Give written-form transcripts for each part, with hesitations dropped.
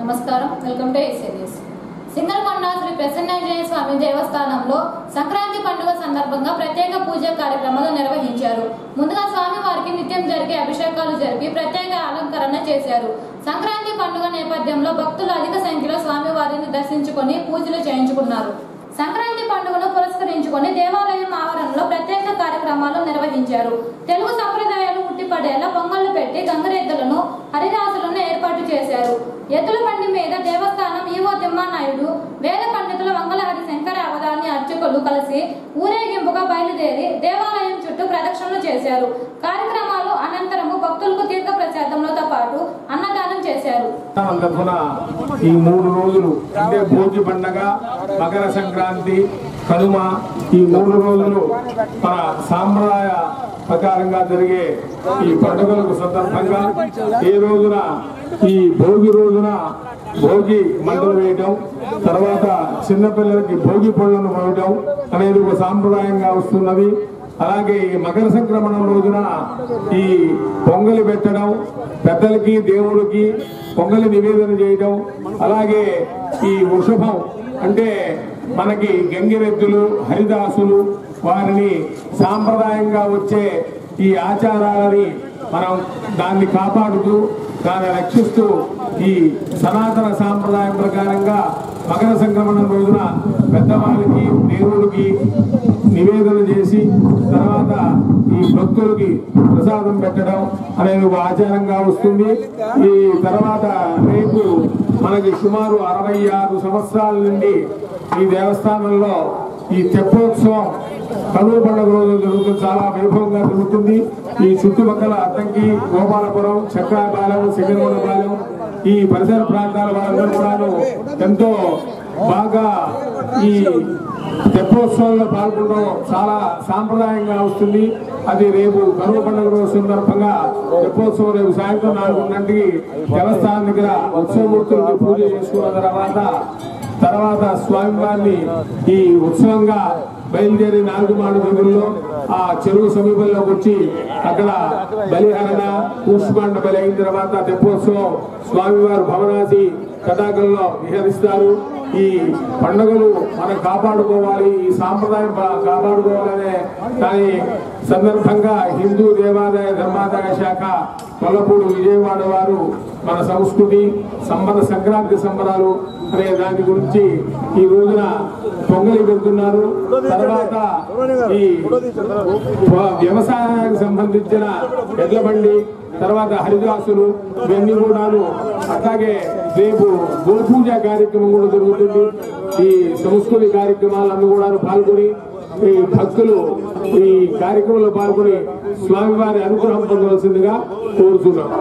నమస్కారం, welcome to ACS. Singarakonda Sri Prasannanjaneya Swamy దేవస్థానంలో సంక్రాంతి పండుగ సందర్భంగా ప్రత్యేక పూజా కార్యక్రమాలు నిర్వహించారు. ముందుగా స్వామి వారికి నిత్యం జరిగే అభిషేకాలు జరిపి ప్రత్యేక అలంకరణ చేశారు. సంక్రాంతి పండుగ నేపథ్యంలో భక్తులు అధిక సంఖ్యలో స్వామి వారిని దర్శించుకొని పూజలు చేయించుకున్నారు. సంక్రాంతి పండుగను పురస్కరించుకొని దేవాలయం ఆవరణలో ప్రత్యేక కార్యక్రమాలు నిర్వహించారు. తెలుగు సంప్రదాయాలు ఉట్టిపడేలా పొంగళ్లు పెట్టి గంగరెద్దులను హరిదాసులను ఏర్పాటు చేశారు. ఎద్దుల బండి మీద దేవస్థానం ఈవో తిమ్మానాయుడు, వేద పండితుల మంగళహరి శంకర అవధాని అర్చకులు కలిసి ఊరేగింపుగా బయలుదేరి దేవాలయం చుట్టూ ప్రదక్షిణలు చేశారు. కార్యక్రమాలు అనంతరము భక్తులకు తీర్థ ప్రసాదంతో పాటు అన్నదానం చేశారు. ఈ 3 రోజులు అంటే భోగి పండగ, మకర సంక్రాంతి, కనుమ, ఈ 3 రోజులు మన సాంప్రదాయ ప్రకారంగా జరిగే ఈ పండుగలకు సందర్భంగా ఈ రోజున ఈ భోగి రోజున భోగి మంటలు వేయటం, తర్వాత చిన్నపిల్లలకి భోగి పళ్ళను పోయటం అనేది ఒక సాంప్రదాయంగా వస్తున్నది. అలాగే ఈ మకర సంక్రమణం రోజున ఈ పొంగలి పెట్టడం, పెద్దలకి దేవుడికి పొంగలి నివేదన చేయడం, అలాగే ఈ వృషభం అంటే మనకి గంగిరెద్దులు, హరిదాసులు వారిని సాంప్రదాయంగా వచ్చే ఈ ఆచారాలని మనం దాన్ని కాపాడుతూ దాన్ని రక్షిస్తూ ఈ సనాతన సాంప్రదాయం ప్రకారంగా మకర సంక్రమణం రోజున పెద్దవాళ్ళకి దేవుడికి నివేదన చేసి తర్వాత ఈ భక్తులకి ప్రసాదం పెట్టడం అనేది ఒక ఆచారంగా వస్తుంది. ఈ తర్వాత రేపు మనకి సుమారు 66 సంవత్సరాల నుండి ఈ దేవస్థానంలో ఈ తెప్పోత్సవం కనుమ పండుగ రోజు జరుగుతుంది. చాలా వైభవంగా జరుగుతుంది. ఈ చుట్టుపక్కల అద్దంకి, గోపాలపురం, చక్రాపాలెం, సిగరగొండపాలెం ఈ పరిసర ప్రాంతాల వాళ్ళందరూ కూడాను ఎంతో బాగా ఈ తెప్పోత్సవంలో పాల్గొనడం చాలా సాంప్రదాయంగా వస్తుంది. అది రేపు కనుమ పండుగ రోజు సందర్భంగా తెప్పోత్సవం రేపు సాయంత్రం 4 గంటలకి దేవస్థానం దగ్గర ఉత్సవమూర్తులకు పూజ చేసుకున్న తర్వాత స్వామివారిని ఈ ఉత్సవంగా బయలుదేరి 4 మాడు వీధుల్లో ఆ చెరువు సమీపంలోకి వచ్చి అక్కడ బలిహరణ, కూష్మాండ బలి అయిన తర్వాత తెప్పోత్సవం స్వామివారు భవనాసి కథాకల్లో విహరిస్తారు. ఈ పండుగలు మనం కాపాడుకోవాలి, ఈ సాంప్రదాయం కాపాడుకోవాలనే దాని సందర్భంగా హిందూ దేవాదాయ ధర్మాదాయ శాఖ కొల్లపూడి విజయవాడ వారు మన సంస్కృతి సంక్రాంతి సంబరాలు అనే దాని గురించి ఈ రోజున పొంగలి పెడుతున్నారు. తర్వాత ఈ వ్యవసాయానికి సంబంధించిన ఎడ్ల బండి, తర్వాత హరిదాసులు ఇవన్నీ కూడాను, అట్లాగే రేపు గోపూజ కార్యక్రమం కూడా జరుగుతుంది. ఈ సంస్కృతి కార్యక్రమాలన్నీ కూడా పాల్గొని ఈ భక్తులు ఈ కార్యక్రమంలో పాల్గొని స్వామివారి అనుగ్రహం పొందవలసిందిగా కోరుతున్నాం.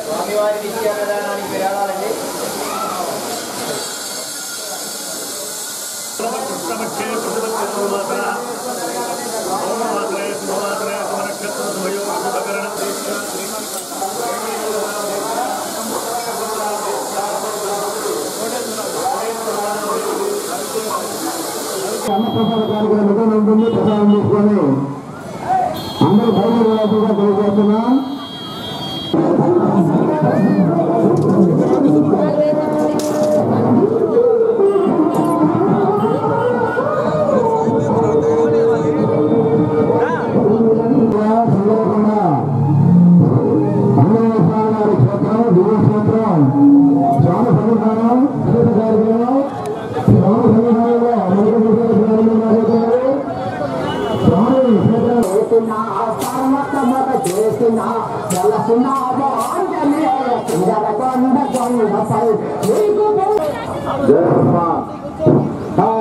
స్వామివారి విద్యా విధానానికి విరాళాలండి. అన్నప్రసాద కార్యక్రమం ఉంటుంది. ప్రసాదం తీసుకొని అందరూ బయలుదేరాల్సిందిగా తెలియజేస్తున్నాం.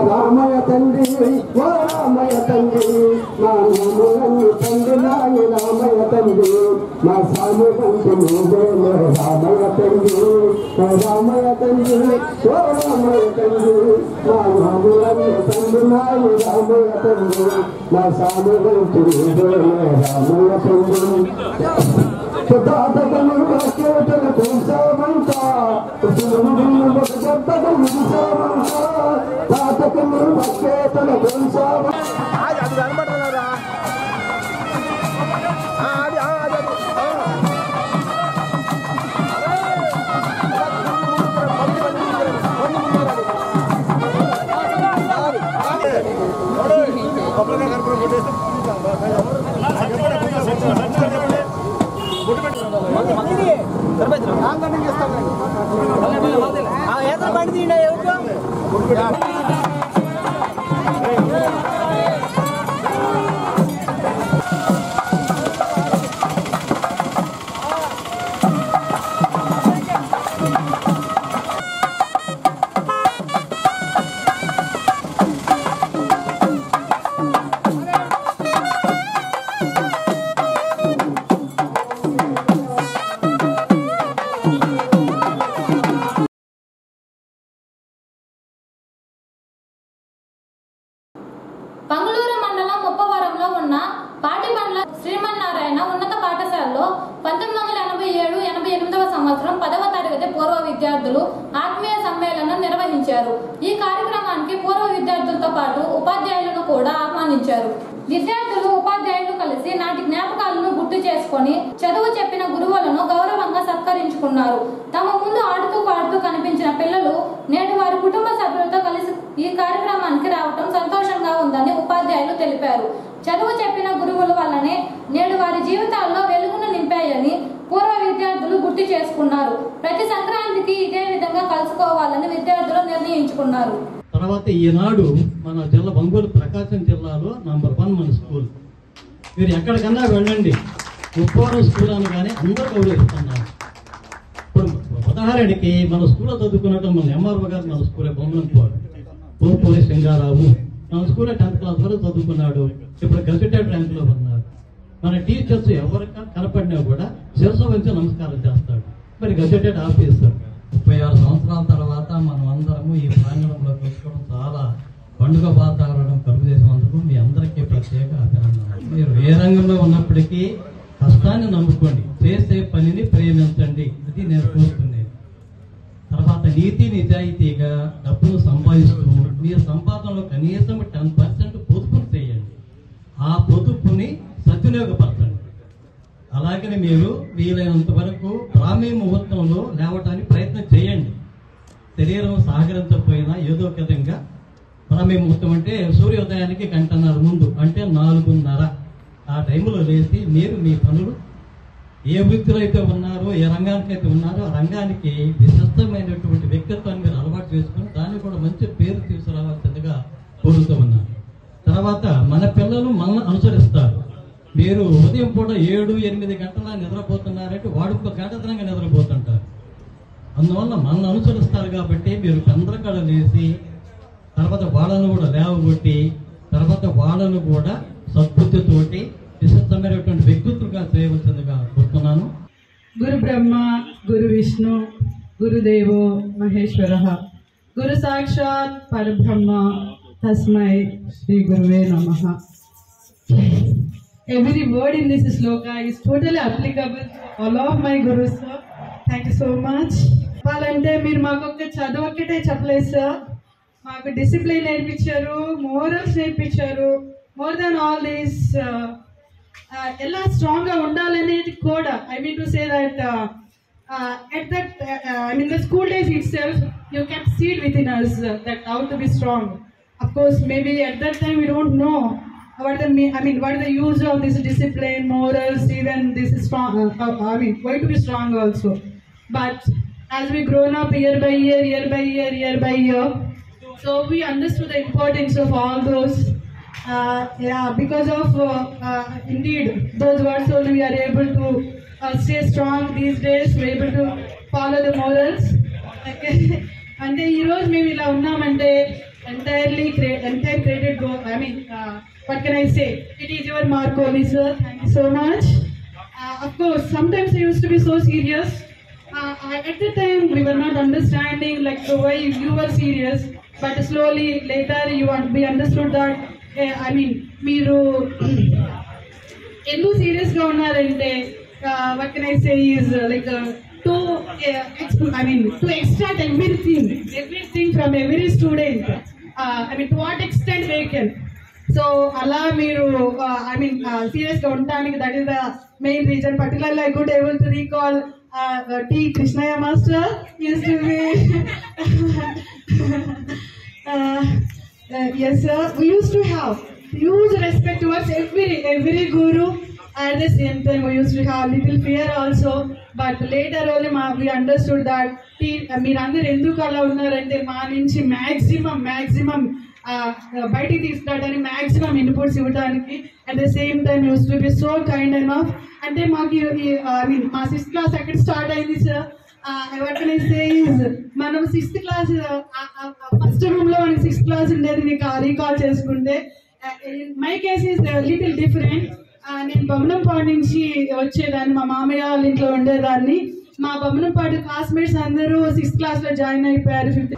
రామయ తండ్రి ఓ రామయ తండ్రి నా నామలన్నీ తండ్రి నాయ రామయ తండ్రి నా సామి కంటే నువ్వేలే రామయ తండ్రి రామయ తండ్రి ఓ రామయ తండ్రి నా నామలన్నీ తండ్రి నాయ రామయ తండ్రి నా సామి కంటే నువ్వేలే రామయ తండ్రి తాతకను వాక్యవతల కొంసామంట తాతకను వాక్యవతల కొంసామంట అది కనబడరా పంగులూరు మండలం ముప్పవరంలో ఉన్న పాటిబండ్ల శ్రీమన్నారాయణ ఉన్నత పాఠశాలలో 1987-88వ సంవత్సరం 10వ తరగతి పూర్వ విద్యార్థులు ఆత్మీయ సమ్మేళనం నిర్వహించారు. ఈ కార్యక్రమానికి పూర్వ విద్యార్థులతో పాటు ఉపాధ్యాయులను కూడా ఆహ్వానించారు. విద్యార్థులు ఉపాధ్యాయులు కలిసి నాటి జ్ఞాపకాలను గుర్తు చేసుకుని చదువు చెప్పిన గురువులను గౌరవంగా సత్కరించుకున్నారు. తమ ముందు ఆడుతూ పాడుతూ కనిపించిన పిల్లలు నేడు వారి కుటుంబ సభ్యులతో కలిసి ఈ కార్యక్రమానికి రావటం సంతోషంగా ఉందని ఉపాధ్యాయులు తెలిపారు. చదువు చెప్పిన గురువుల వల్లనే నేడు వారి జీవితాల్లో వెలుగును నింపాయని పూర్వ విద్యార్థులు గుర్తు చేసుకున్నారు. ప్రతి సంక్రాంతికి ఇదే విధంగా కలుసుకోవాలని విద్యార్థులు నిర్ణయించుకున్నారు. తర్వాత ఈనాడు మన జిల్లా ఒంగోలు ప్రకాశం జిల్లాలో నంబర్ 1 మన స్కూల్. మీరు ఎక్కడికన్నా వెళ్ళండి, ముప్పవరం స్కూల్ అనగానే అందరూ గౌరవిస్తున్నారు. ఇప్పుడు ఉదాహరణకి మన స్కూల్లో చదువుకున్నట్టు మన ఎంఆర్ఓ గారు మన స్కూలే బొమ్మలంపోడు పూర్పూరి సింగారావు మన స్కూల్లో 10th క్లాస్ వరకు చదువుకున్నాడు. ఇప్పుడు గజెటెడ్ ర్యాంకులో ఉన్నారు. మన టీచర్స్ ఎవరికి కనపడినా కూడా శిరస్సు వంచి నమస్కారం చేస్తాడు. మరి గజెటెడ్ ఆఫీసర్ 36 సంవత్సరాల తర్వాత మనం అందరము ఈ ప్రాంగణంలో కలుసుకోవడం చాలా పండుగ వాతావరణం కలుగు చేసినందుకు మీ అందరికీ ప్రత్యేక అభినందనలు. మీరు ఏ రంగంలో ఉన్నప్పటికీ కష్టాన్ని నమ్ముకోండి, చేసే పనిని ప్రేమించండి, అది నేను కోరుకునేది. తర్వాత నీతి నిజాయితీగా డబ్బులు సంపాదిస్తూ మీ సంపాదనలో కనీసం 10% పొదుపును చేయండి. ఆ పొదుపుని సద్వినియోగపరచండి. అలాగని మీరు వీలైనంత వరకు బ్రాహ్మీ ముహూర్తంలో లేవటానికి ప్రయత్నం చేయండి. శరీరం సహకరించకపోయినా ఏదో ఒక విధంగా బ్రాహ్మీ ముహూర్తం అంటే సూర్యోదయానికి 1:30 ముందు అంటే 4:30 ఆ టైంలో లేచి మీరు మీ పనులు ఏ వృత్తిలో అయితే ఉన్నారో ఏ రంగానికి అయితే ఉన్నారో ఆ రంగానికి విశిష్టమైనటువంటి వ్యక్తిత్వాన్ని మీరు అలవాటు చేసుకుని దాన్ని కూడా మంచి పేరు తీసుకురావాల్సిందిగా కోరుతూ ఉన్నాను. తర్వాత మన పిల్లలు మనల్ని అనుసరిస్తారు. మీరు ఉదయం పూట 7-8 గంటల నిద్రపోతున్నారంటే వాడు ఒక గంటతనంగా నిద్రపోతుంటారు. అందువల్ల మనల్ని అనుసరిస్తారు కాబట్టి మీరు చంద్రకళ లేసి తర్వాత వాళ్ళను కూడా లేవగొట్టి తర్వాత వాళ్ళను కూడా సద్బుద్ధితోటి విశిష్టమైనటువంటి వ్యక్తిత్వంగా చేయవలసిందిగా కోరుతున్నాను. గురు బ్రహ్మ గురు విష్ణు గురుదేవో మహేశ్వర గురు సాక్షాత్ పరబ్రహ్మ తస్మై శ్రీ గురువే నమః. Every word in this sloka is totally applicable to all of my gurus, sir. Thank you so much. చెప్పాలంటే మీరు మాకు ఒక చదువు ఒక్కటే చెప్పలేదు సార్, మాకు డిసిప్లిన్ నేర్పించారు, మోరల్స్ నేర్పించారు. మోర్ దాన్ ఆల్ దీస్ ఎలా స్ట్రాంగ్గా ఉండాలనేది కూడా I mean to say that at that I mean the school days itself you kept seed within us that how to be strong. Of course maybe at that time we don't know what is the use of this discipline, morals, even this strong why to be strong also. But as we grown up year by year, so we understood the importance of all those. Because of indeed those words only we are able to stay strong these days. We are able to follow the morals. Okay. అంటే ఈరోజు మేము ఇలా ఉన్నామంటే entire created go. I mean, what can I say? It is your mark only, sir. Thank you so much. Of course, sometimes I used to be so serious. At the time, we were not understanding like the way you were serious. But slowly, later, we understood that. I mean, మీరు ఎందుకు సీరియస్గా ఉన్నారంటే what can I say is like to extract everything from every student. I mean, to what extent they can. So, Allah మీరు సీరియస్గా ఉండడానికి that is the main reason. Particularly, I could able to recall T. Krishnaya Master used to be. Yes, sir. We used to have huge respect towards every guru. At the same time, we used to have little fear also. But later only we understood that మీరందరూ ఎందుకు అలా ఉన్నారంటే మా నుంచి maximum బయటికి తీసుకురావడానికి maximum inputs ఇవ్వడానికి. At the same time, used to be so kind enough. అంటే మాకు మా 6th class అక్కడ స్టార్ట్ అయింది sir. What can I say is మనం 6th class ఫస్ట్ రూమ్ లో మనకి 6th class ఉండేది నీకు రీకాల్ చేసుకుంటే. My case is little different. నేను బొమ్మనంపాడు నుంచి వచ్చేదాన్ని, మా మామయ్య వాళ్ళ ఇంట్లో ఉండేదాన్ని. మా బొమ్మనంపాడు క్లాస్మేట్స్ అందరూ 6th class లో జాయిన్ అయిపోయారు. 5th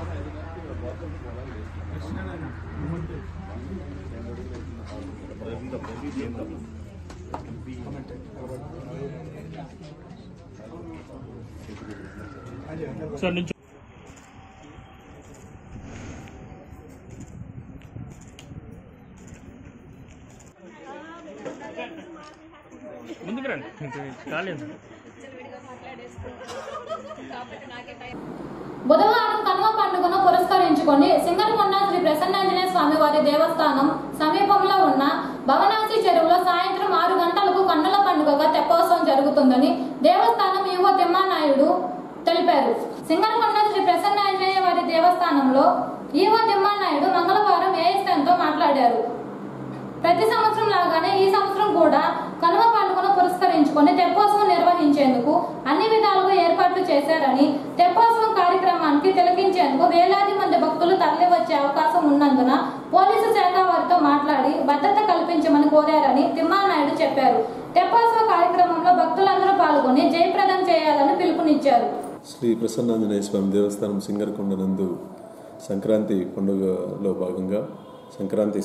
ముందుకు రండి కాలేదు. బుధవారం కనుమ పండుగను పురస్కరించుకొని సింగరకొండ శ్రీ ప్రసన్నాంజనేయ స్వామి వారి దేవస్థానం సమీపంలో ఉన్న భవనాసి చెరువులో సాయంత్రం 6 గంటలకు కన్నుల పండుగగా తెప్పోత్సవం జరుగుతుందని దేవస్థానం ఈవో తిమ్మానాయుడు తెలిపారు. సింగరకొండ శ్రీ ప్రసన్నాంజనేయ వారి దేవస్థానంలో ఈవో తిమ్మానాయుడు మంగళవారం ఏఎస్ఎన్తో మాట్లాడారు. ప్రతి సంవత్సరం లాగానే ఈ సంవత్సరం కూడా కనుమ పండుగను పురస్కరించుకొని తెప్పోత్సవం నిర్వహించేందుకు అన్ని విధాలుగా ఏర్పాట్లు చేశారని, తెప్పోత్సవం కార్యక్రమానికి తిలకించేందుకు వేలాది మంది భక్తులు తరలివచ్చే అవకాశం ఉన్నందున పోలీసు శాఖ వారితో మాట్లాడి భద్రత కల్పించమని కోరారని తిమ్మానాయుడు చెప్పారు. తెప్పోత్సవ కార్యక్రమంలో భక్తులందరూ పాల్గొని జయప్రదం చేయాలని పిలుపునిచ్చారు. శ్రీ ప్రసన్నాంజనేయ స్వామి దేవస్థానం సింగరకొండ నందు సంక్రాంతి పండుగలో భాగంగా సంక్రాంతి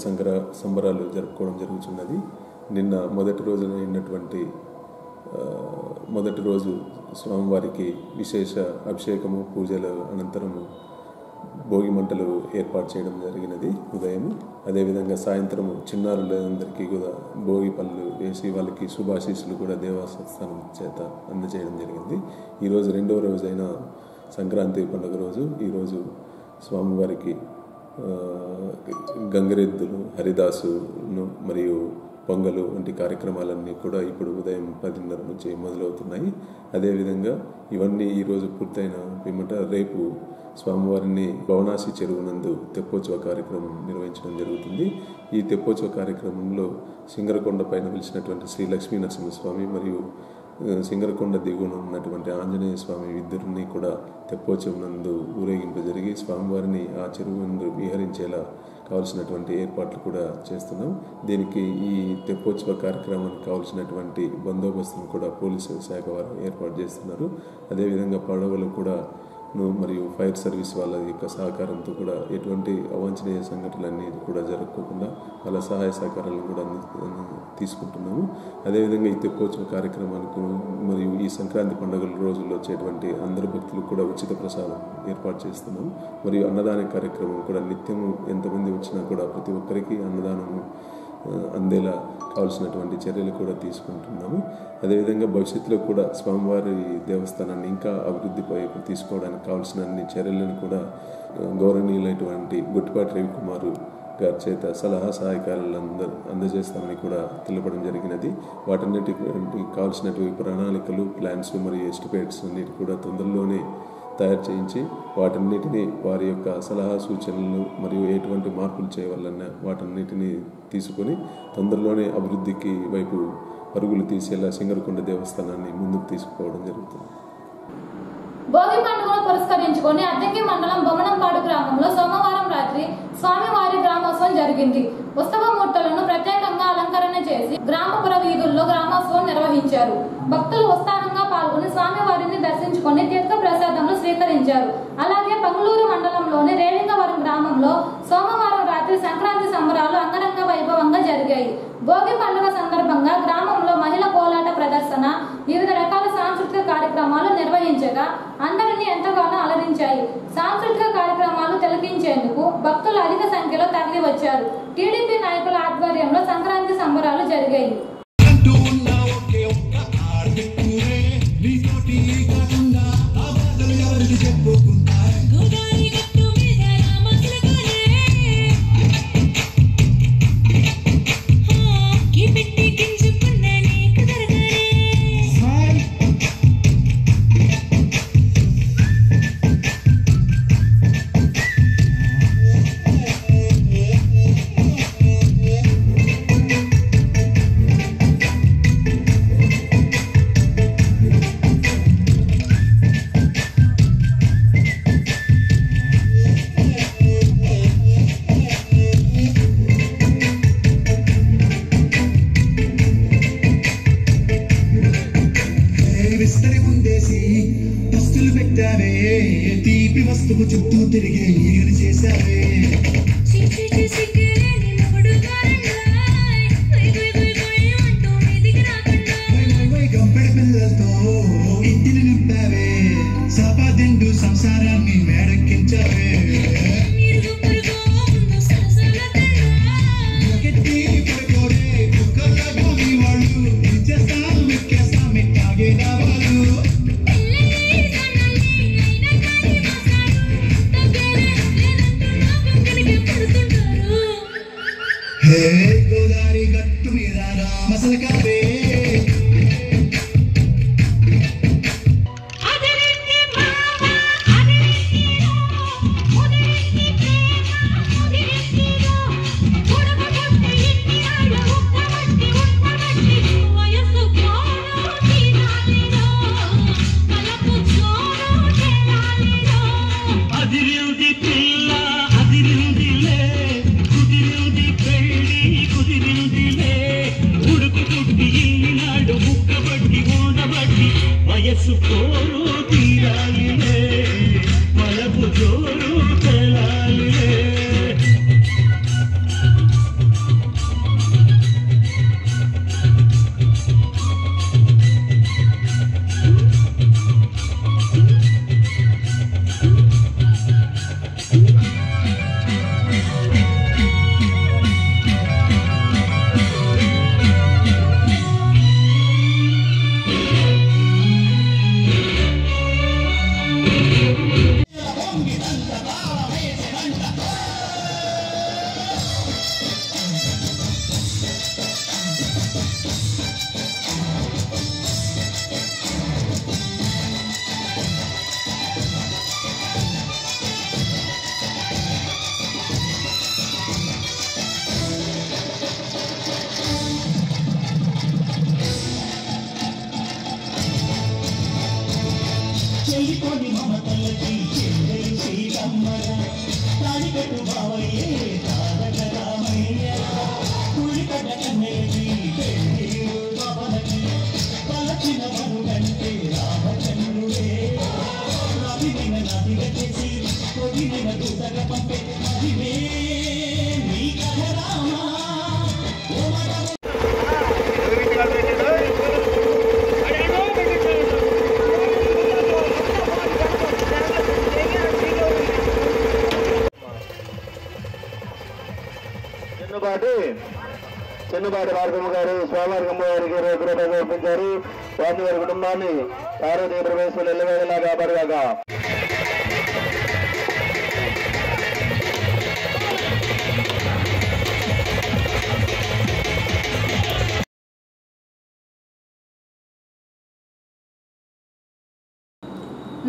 సంబరాలు జరుపుకోవడం జరుగుతున్నది. నిన్న మొదటి రోజు స్వామివారికి విశేష అభిషేకము, పూజల అనంతరము భోగి మంటలు ఏర్పాటు చేయడం జరిగినది ఉదయం. అదేవిధంగా సాయంత్రం చిన్నారులందరికీ కూడా భోగి పళ్ళు వేసి వాళ్ళకి శుభాశీస్సులు కూడా దేవస్థానం చేత అందజేయడం జరిగింది. ఈరోజు 2వ రోజైన సంక్రాంతి పండుగ రోజు ఈరోజు స్వామివారికి గంగరెద్దులు, హరిదాసును మరియు పొంగలు వంటి కార్యక్రమాలన్నీ కూడా ఇప్పుడు ఉదయం 10:30 నుంచి మొదలవుతున్నాయి. అదేవిధంగా ఇవన్నీ ఈరోజు పూర్తయిన పిమ్మట రేపు స్వామివారిని భవనాసి చెరువు నందు తెప్పోత్సవ కార్యక్రమం నిర్వహించడం జరుగుతుంది. ఈ తెప్పోత్సవ కార్యక్రమంలో సింగరకొండ పైన వెలిసినటువంటి శ్రీ లక్ష్మీ నరసింహస్వామి మరియు సింగరకొండ దిగువన ఉన్నటువంటి ఆంజనేయ స్వామి ఇద్దరిని కూడా తెప్పోత్సవం నందు ఊరేగింపు జరిగి స్వామివారిని ఆ చెరువు నందు విహరించేలా కావాల్సినటువంటి ఏర్పాట్లు కూడా చేస్తున్నాం. దీనికి ఈ తెప్పోత్సవ కార్యక్రమానికి కావాల్సినటువంటి బందోబస్తును కూడా పోలీసు శాఖ వారు ఏర్పాటు చేస్తున్నారు. అదేవిధంగా పడవలు కూడా మరియు ఫైర్ సర్వీస్ వాళ్ళ యొక్క సహకారంతో కూడా ఎటువంటి అవాంఛనీయ సంఘటనలన్నీ కూడా జరగకుండా వాళ్ళ సహాయ సహకారాలను కూడా తీసుకుంటున్నాము. అదేవిధంగా ఈ తెప్పోత్సవ కార్యక్రమానికి మరియు ఈ సంక్రాంతి పండుగల రోజుల్లో వచ్చేటువంటి అందరు భక్తులకు కూడా ఉచిత ప్రసాదం ఏర్పాటు చేస్తున్నాము. మరియు అన్నదాన కార్యక్రమం కూడా నిత్యము ఎంతమంది వచ్చినా కూడా ప్రతి ఒక్కరికి అన్నదానము అందేలా కావాల్సినటువంటి చర్యలు కూడా తీసుకుంటున్నాము. అదేవిధంగా భవిష్యత్తులో కూడా స్వామివారి దేవస్థానాన్ని ఇంకా అభివృద్ధిపై తీసుకోవడానికి కావాల్సిన అన్ని చర్యలను కూడా గౌరవనీయులైనటువంటి గుట్టిపాటి రవికుమారు గారి చేత సలహా సహాయకాలను అందజేస్తామని కూడా తెలపడం జరిగినది. వాటన్నిటికి కావాల్సినటువంటి ప్రణాళికలు, ప్లాన్స్ మరియు ఎస్టిమేట్స్ అన్నిటి కూడా తొందరలోనే తయారు చేయించి వాటన్నిటిని వారి యొక్క సలహా సూచనలు మరియు ఎటువంటి మార్పులు చేయవాలన్నా వాటన్నిటిని తీసుకొని తొందరలోనే అభివృద్ధికి వైపు పరుగులు తీసేలా సింగరకొండ దేవస్థానాన్ని ముందుకు తీసుకుపోవడం జరుగుతుంది. భోగి పండుగను పురస్కరించుకొని అద్దంకి మండలం బొమ్మనంపాడు గ్రామంలో సోమవారం రాత్రి స్వామివారి గ్రామోత్సవం జరిగింది. ఉత్సవమూర్తులను ప్రత్యేకంగా అలంకరణ చేసి గ్రామపుర వీధుల్లో గ్రామోత్సవం నిర్వహించారు. భక్తులు ఉత్సాహంగా పాల్గొని స్వామివారిని దర్శించుకొని తీర్థ ప్రసాదములు స్వీకరించారు. అలాగే పంగులూరు మండలంలోని రేలింగవరం గ్రామంలో సోమవారం రాత్రి సంక్రాంతి సంబరాలు అంగరంగ వైభవంగా జరిగాయి. భోగి పండుగ సందర్భంగా గ్రామంలో మహిళా కోలాట ప్రదర్శన, వివిధ రకాల సాంస్కృతిక కార్యక్రమాలు నిర్వహించగా అందరినీ ఎంతగానో అలరించాయి. సాంస్కృతిక కార్యక్రమాలు తిలకించేందుకు భక్తులు అధిక సంఖ్యలో తరలి వచ్చారు. టీడీపీ నాయకుల ఆధ్వర్యంలో సంక్రాంతి సంబరాలు జరిగాయి. తీపి వస్తువు చుట్టూ తిరిగే ఈగలు చేశావే గంపెడి పిల్లలతో ఇంటిని నింపావే సపాదిండు సంసారాన్ని మేడెక్కించావే పడుకోరే కుక్కర్లాగా మీ వాళ్ళు ఇచ్చేస్తాం ఎక్కేస్తాం ఎక్కాగే రావాలు గోదావరి గట్టు మీద మసలు కావే వయస్సుకోరు తీరాలిలే మలపు జోరు తెలాలిలే చెల్లికొని మమతలకి చెల్లెలు సీతమ్మర తాడికట్టు బావయ్యే తారక రామయ్య పులికడ్డ కన్నెలకి పెళ్ళిళ్ళు పవనకి పలచిన వరుడంటే రామచంద్రుడే రవిన నదిగా చేసి కొడిన దూతగా పంపే మహిమే నీ కథ రామా చిన్నపాటి భార్గవ గారు స్వామివారి అమ్మవారికి రూపాయలు సమర్పించారు. స్వామి వారి కుటుంబాన్ని పార్వతీ ప్రవేశం ఎల్లవేళలా కాపాడుగాక.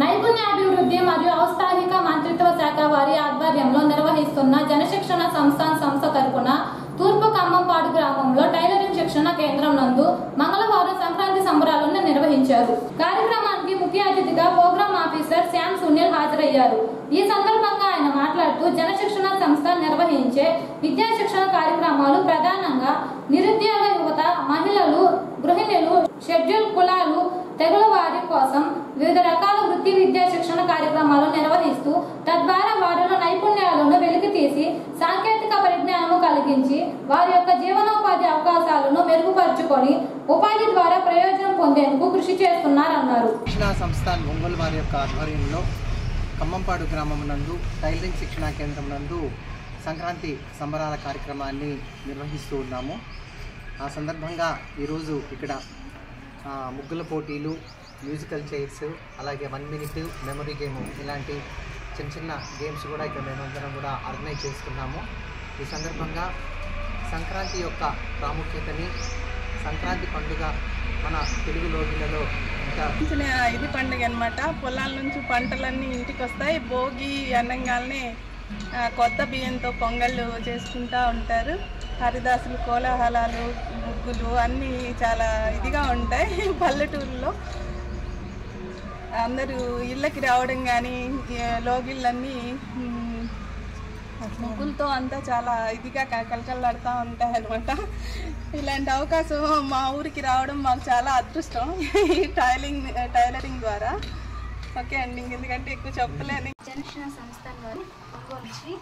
నైపుణ్యాభివృద్ధి మరియు ఔత్సాహిక మంత్రిత్వ శాఖ వారి ఆధ్వర్యంలో నిర్వహిస్తున్న జనశిక్షణ సంస్థ తరపున తూర్పు ఖమ్మంపాడు గ్రామంలో టైలరింగ్ శిక్షణ కేంద్రం నందు మంగళవారం సంక్రాంతి సంబరాలను నిర్వహించారు. నిర్వహించారు. కార్యక్రమానికి ముఖ్య అతిథిగా ప్రోగ్రామ్ ఆఫీసర్ శ్యామ్ సునీల్ హాజరయ్యారు. ఈ సందర్భంగా ఆయన మాట్లాడుతూ జనశిక్షణ సంస్థ నిర్వహించే విద్యా శిక్షణ కార్యక్రమాలు ప్రధానంగా నిరుద్యోగ యువత, మహిళలు, గృహిణులు, షెడ్యూల్ కులాలు, తెగుల వారి కోసం వివిధ రకాల వృత్తి విద్యా శిక్షణ కార్యక్రమాలు నిర్వహిస్తూ తద్వారా వారిలో నైపుణ్యాలను వెలికితీసి సాంకేతిక పరిజ్ఞానం కలిగించి వారి యొక్క జీవనోపాధి అవకాశాలను మెరుగుపరుచుకొని ఉపాధి ద్వారా ప్రయోజనం పొందేందుకు కృషి చేస్తున్నారన్నారు. శిక్షణా సంస్థ ఒంగోలు వారి యొక్క ఆధ్వర్యంలో ఖమ్మంపాడు గ్రామం నందు టైలరింగ్ శిక్షణా కేంద్రం నందు సంక్రాంతి సంబరాల కార్యక్రమాన్ని నిర్వహిస్తూ ఉన్నాము. ఆ సందర్భంగా ఈరోజు ఇక్కడ ముగ్గుల పోటీలు, మ్యూజికల్ చైర్స్, అలాగే 1 minute మెమరీ గేమ్ ఇలాంటి చిన్న చిన్న గేమ్స్ కూడా ఇక్కడ మేమందరం కూడా ఆర్గనైజ్ చేసుకున్నాము. ఈ సందర్భంగా సంక్రాంతి యొక్క ప్రాముఖ్యతని, సంక్రాంతి పండుగ మన తెలుగు లోగిలలో ఇది పండుగ అనమాట. పొలాల నుంచి పంటలన్నీ ఇంటికి వస్తాయి. భోగి అన్నంగానే కొత్త బియ్యంతో పొంగళ్ళు చేసుకుంటూ ఉంటారు. హరిదాసులు, కోలాహలాలు, ముగ్గులు అన్నీ చాలా ఇదిగా ఉంటాయి. పల్లెటూరులో అందరూ ఇళ్ళకి రావడం కానీ లోగిళ్ళన్నీ ముగ్గులతో అంతా చాలా ఇదిగా కలకలాడుతూ ఉంటాయి అన్నమాట. ఇలాంటి అవకాశం మా ఊరికి రావడం మాకు చాలా అదృష్టం ఈ టైలరింగ్ ద్వారా. ఓకే అండి, ఎందుకంటే ఎక్కువ చెప్పలేని. జనశిక్షణ సంస్థ వారి నుంచి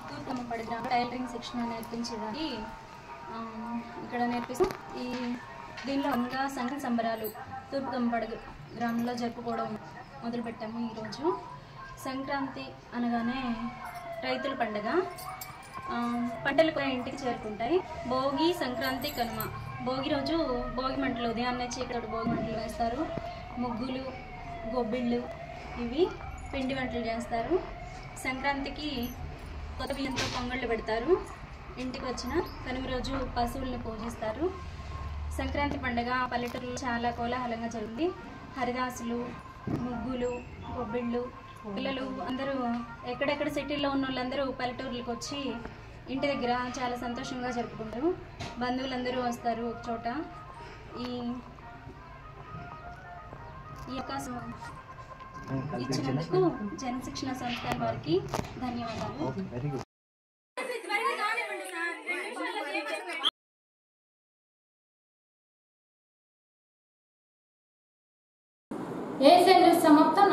తూర్పుమ్మడి గ్రామ టైలరింగ్ శిక్షణ నేర్పించడానికి ఇక్కడ నేర్పిస్తూ దీనిలో ఇంకా సంక్రాంతి సంబరాలు తూర్పుమ్మడి గ్రామంలో జరుపుకోవడం మొదలుపెట్టాము. ఈరోజు సంక్రాంతి అనగానే రైతుల పండుగ. పంటలు కూడా ఇంటికి చేరుకుంటాయి. భోగి, సంక్రాంతి, కనుమ. భోగి రోజు భోగి మంటలు ఉదయాన్నే చీకటి భోగి మంటలు వేస్తారు. ముగ్గులు, గొబ్బిళ్ళు ఇవి పిండి వంటలు చేస్తారు. సంక్రాంతికి కొత్త బియ్యంతో పొంగళ్ళు పెడతారు. ఇంటికి వచ్చిన కనుమ రోజు పశువులను పూజిస్తారు. సంక్రాంతి పండుగ పల్లెటూరులో చాలా కోలాహలంగా జరుగుతుంది. హరిదాసులు, ముగ్గులు, గొబ్బిళ్ళు, పిల్లలు అందరూ ఎక్కడెక్కడ సిటీల్లో ఉన్న వాళ్ళందరూ పల్లెటూర్లకు వచ్చి ఇంటి దగ్గర చాలా సంతోషంగా జరుపుకుంటారు. బంధువులందరూ వస్తారు ఒక చోట. ఈ అవకాశం ఇచ్చినందుకు జనశిక్షణ సంస్థ వారికి ధన్యవాదాలు. ఏషియన్ న్యూస్ సమాప్తం.